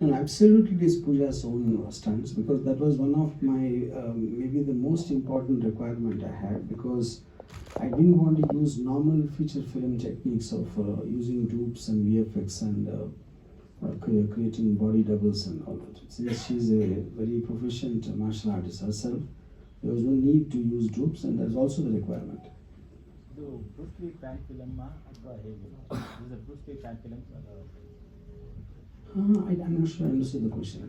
No, absolutely it is Pooja's own stunts, because that was one of my maybe the most important requirement I had, because I didn't want to use normal feature film techniques of using dupes and VFX and creating body doubles and all that. Since she's a very proficient martial artist herself, there was no need to use dupes, and that's also the requirement. ಇದು Bruce Lee fan film ಅಥವಾ ಹೇಗೆ? ಇದು Bruce Lee fan film I'm not sure I understood the question.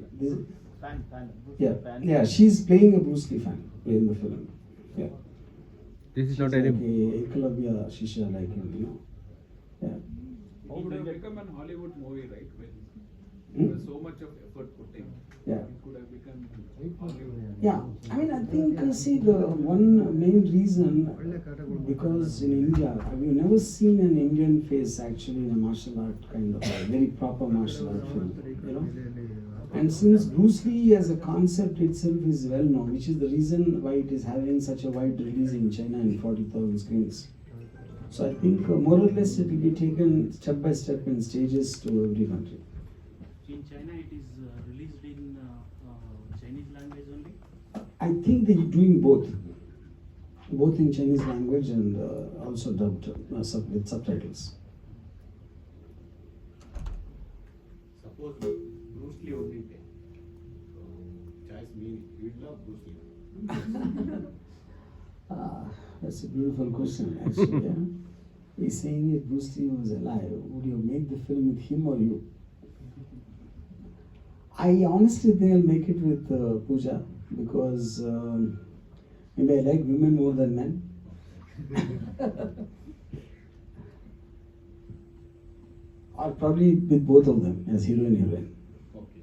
Fan Bruce Yeah, fan. yeah, she's playing a Bruce Lee fan in the film. Yeah, This is she's not like any. a Eklavya Shisha, like him, you know. Yeah. It could have become an Hollywood movie, right? When Hmm? there was so much of effort put in, Yeah. it could have become Hollywood. Yeah, I mean, I think, see, the one main reason, because in India, have you never seen an Indian face actually in a martial art kind of a very proper martial art film, you know? And since Bruce Lee as a concept itself is well known, which is the reason why it is having such a wide release in China in 40,000 screens. So I think more or less it will be taken step by step in stages to every country. In China, it is released in Chinese language only. I think they're doing both in Chinese language and also dubbed with subtitles. Suppose Bruce Lee only there. So choice me, you love Bruce Lee. That's a beautiful question, actually. Yeah? He's saying if Bruce Lee was alive, would you make the film with him or you? I honestly think I'll make it with Pooja, because maybe I like women more than men. Or probably with both of them as hero and heroine. Okay.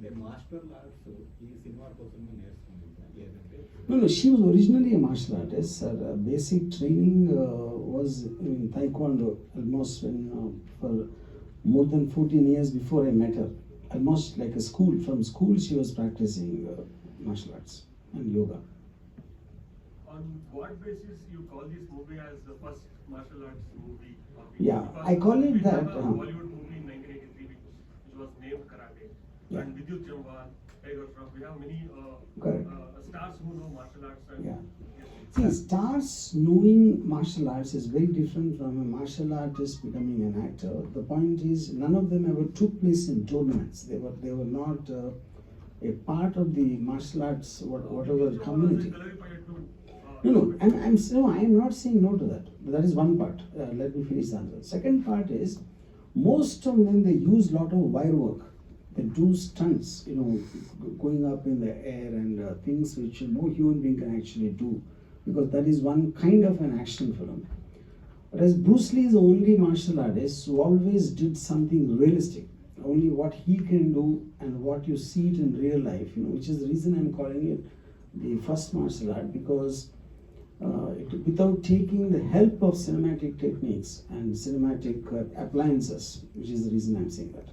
The master arts ఈ cinema కోసమే నేర్చుకుంటున్నాను లేదంటే No, she was originally a martial artist. Her basic training was in Taekwondo almost for more than 14 years before I met her. Almost like a school. From school, she was practicing martial arts and yoga. On what basis you call this movie as the first martial arts movie? Yeah, Because I call it we that, have a Bollywood movie in 1983 which was named Karate. Yeah. And Vidyut Jamwal, Tiger Shroff, we have many Correct. stars who know martial arts. And Yeah. Yes. See, stars knowing martial arts is very different from a martial artist becoming an actor. The point is, none of them ever took place in tournaments. They were not a part of the martial arts, whatever Vidyut Jamwal community. was a Kalaripayattu, No, I am not saying no to that. That is one part. Let me finish the answer. Second part is, most of them, they use lot of wire work. They do stunts, going up in the air and things which no human being can actually do, because that is one kind of an action film. Whereas Bruce Lee is the only martial artist who always did something realistic, only what he can do and what you see it in real life, which is the reason I'm calling it the first martial art, because without taking the help of cinematic techniques and cinematic appliances, which is the reason I'm saying that.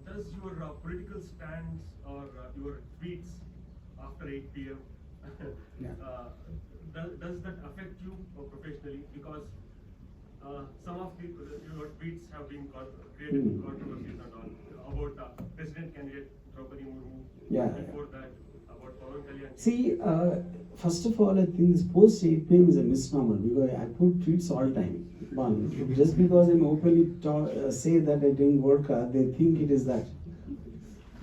does your political stands or your tweets after 8 p.m. Yeah. Does that affect you professionally? Because some of your tweets have been created controversies and all about president candidate Draupadi Murmu. Yeah. Before that, about Pawan Kalyan. See, first of all, I think this post 8 p.m. is a misnomer, because I put tweets all time. One, just because I'm openly say that I drink vodka, they think it is that.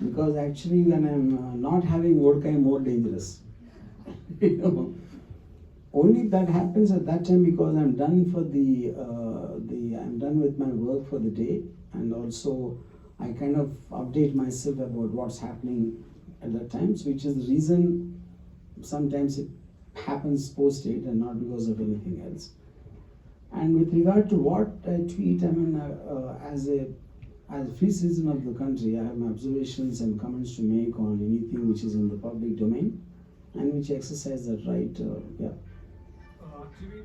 Because actually, when I'm not having vodka, I'm more dangerous. Only that happens at that time because I'm done for I'm done with my work for the day, and also I kind of update myself about what's happening at that time, so which is the reason sometimes it happens post date and not because of anything else. And with regard to what I tweet, I mean, as a free citizen of the country, I have my observations and comments to make on anything which is in the public domain and which exercise that right. Yeah. Actually,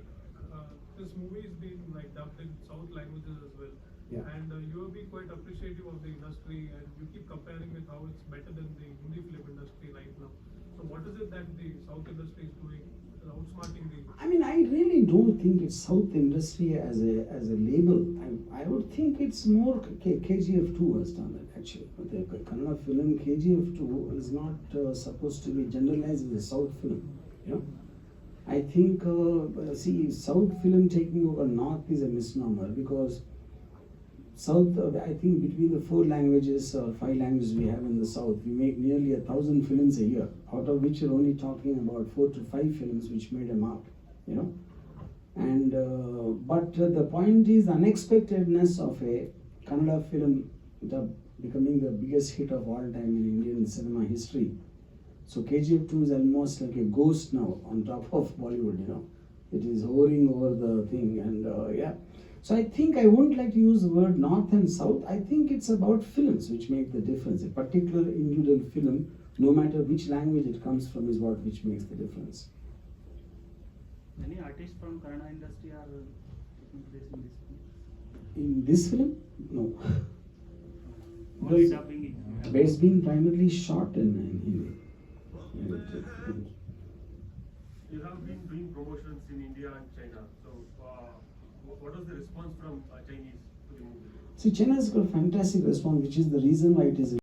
this movie is being dubbed in South languages as well. Yeah. And you have been quite appreciative of the industry, and you keep comparing with how it's better than the Hindi film industry right now. So what is it that the South industry is doing, outsmarting the? I mean, I really don't think it's South industry as a label. I would think it's more KGF2 has done it actually. But the Kannada film KGF2 is not supposed to be generalized as a South film. You know, I think see, South film taking over North is a misnomer, because South, I think between the 4 languages or 5 languages we have in the South, we make nearly 1,000 films a year, out of which we're only talking about 4 to 5 films which made a mark, you know. And but the point is the unexpectedness of a Kannada film becoming the biggest hit of all time in Indian cinema history. So KGF2 is almost like a ghost now on top of Bollywood, you know. It is hovering over the thing, and yeah. So I think I wouldn't like to use the word North and South. I think it's about films which make the difference. A particular individual film, no matter which language it comes from, is what which makes the difference. Any artists from Kannada industry are taking place in this film? In this film, no. Only Because dubbing it. it's been primarily shot in Hindi. You have been doing promotions in India and China. So, what was the response from Chinese to the movie? See, China has got a fantastic response, which is the reason why it is